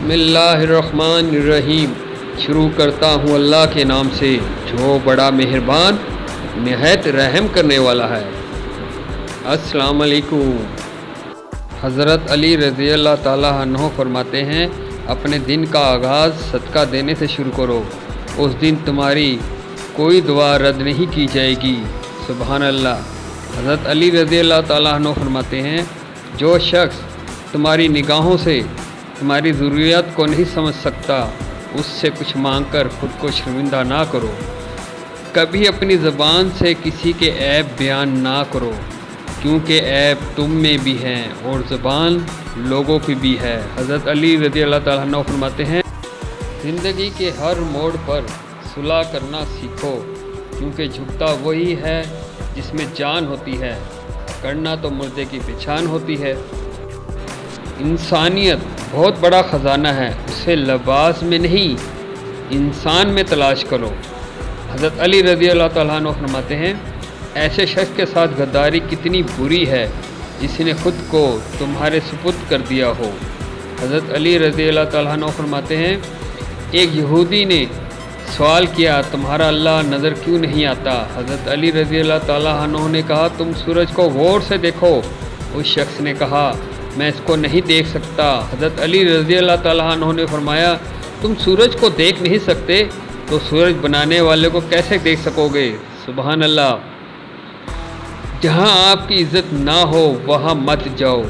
बिस्मिल्लाहिर्रहमानिर्रहीम। शुरू करता हूँ अल्लाह के नाम से जो बड़ा मेहरबान निहायत रहम करने वाला है। अस्सलाम वालेकुम। हज़रत अली रज़ी अल्लाह ताला अन्हु फरमाते हैं, अपने दिन का आगाज़ सदका देने से शुरू करो, उस दिन तुम्हारी कोई दुआ रद्द नहीं की जाएगी। सुबहान अल्लाह। हज़रत अली रज़ी अल्लाह ताला अन्हु फरमाते हैं, जो शख्स तुम्हारी निगाहों से तुम्हारी ज़रूरियात को नहीं समझ सकता, उससे कुछ मांगकर खुद को शर्मिंदा ना करो। कभी अपनी ज़बान से किसी के ऐब बयान ना करो, क्योंकि ऐब तुम में भी हैं और ज़बान लोगों की भी है। हज़रत अली रज़ी अल्लाह ताला अन्हु फरमाते हैं, ज़िंदगी के हर मोड़ पर सुलह करना सीखो, क्योंकि झुकता वही है जिसमें जान होती है, करना तो मुर्दे की पहचान होती है। इंसानियत बहुत बड़ा ख़जाना है, उसे लिबास में नहीं इंसान में तलाश करो। हज़रत अली रज़ी अल्लाह ताला अन्हु फरमाते हैं, ऐसे शख्स के साथ गद्दारी कितनी बुरी है जिसने ख़ुद को तुम्हारे सुपुर्द कर दिया हो। हज़रत अली रज़ी अल्लाह ताला अन्हु फरमाते हैं, एक यहूदी ने सवाल किया, तुम्हारा अल्लाह नज़र क्यों नहीं आता? हज़रत अली रज़ी अल्लाह ताला अन्हु ने कहा, तुम सूरज को गौर से देखो। उस शख्स ने कहा, मैं इसको नहीं देख सकता। हज़रत अली रज़ी अल्लाह ताला अन्हु ने फरमाया, तुम सूरज को देख नहीं सकते तो सूरज बनाने वाले को कैसे देख सकोगे? सुबहान अल्लाह। जहाँ आपकी इज़्ज़त ना हो वहाँ मत जाओ,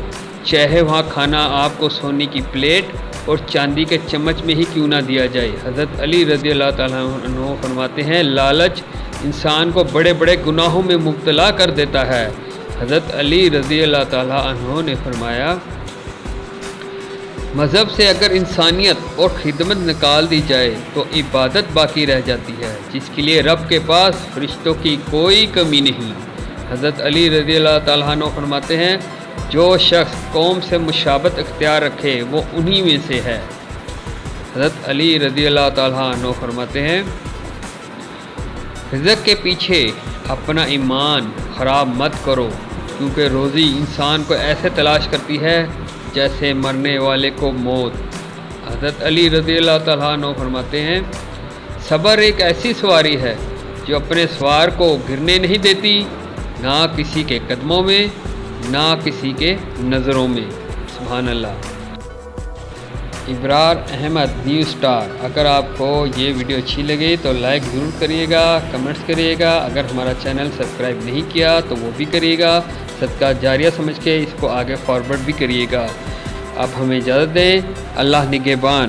चाहे वहाँ खाना आपको सोने की प्लेट और चांदी के चम्मच में ही क्यों ना दिया जाए। हज़रत अली रज़ी अल्लाह ताला अन्हु फरमाते हैं, लालच इंसान को बड़े बड़े गुनाहों में मुब्तला कर देता है। हज़रत अली रज़ी अल्लाह ताला अन्हु ने फरमाया, मज़हब से अगर इंसानियत और खिदमत निकाल दी जाए तो इबादत बाकी रह जाती है, जिसके लिए रब के पास फरिश्तों की कोई कमी नहीं। हज़रत अली रज़ी अल्लाह ताला अन्हु फरमाते हैं, जो शख्स कौम से मुशाबत इख्तियार रखे वो उन्हीं में से है। हज़रत अली रज़ी अल्लाह ताला अन्हु फरमाते हैं, रिज़्क़ के पीछे अपना ईमान ख़राब मत करो, क्योंकि रोज़ी इंसान को ऐसे तलाश करती है जैसे मरने वाले को मौत। हज़रत अली रज़ी अल्लाह ताला अन्हु फरमाते हैं, सब्र एक ऐसी सवारी है जो अपने सवार को गिरने नहीं देती, ना किसी के कदमों में ना किसी के नज़रों में। सुभान अल्लाह। Ibrar Ahmad new star. अगर आपको ये वीडियो अच्छी लगे तो लाइक ज़रूर करिएगा, कमेंट्स करिएगा। अगर हमारा चैनल सब्सक्राइब नहीं किया तो वो भी करिएगा, सदका जारिया समझ के इसको आगे फॉरवर्ड भी करिएगा। आप हमें इजाज़त दें। अल्लाह निगहबान।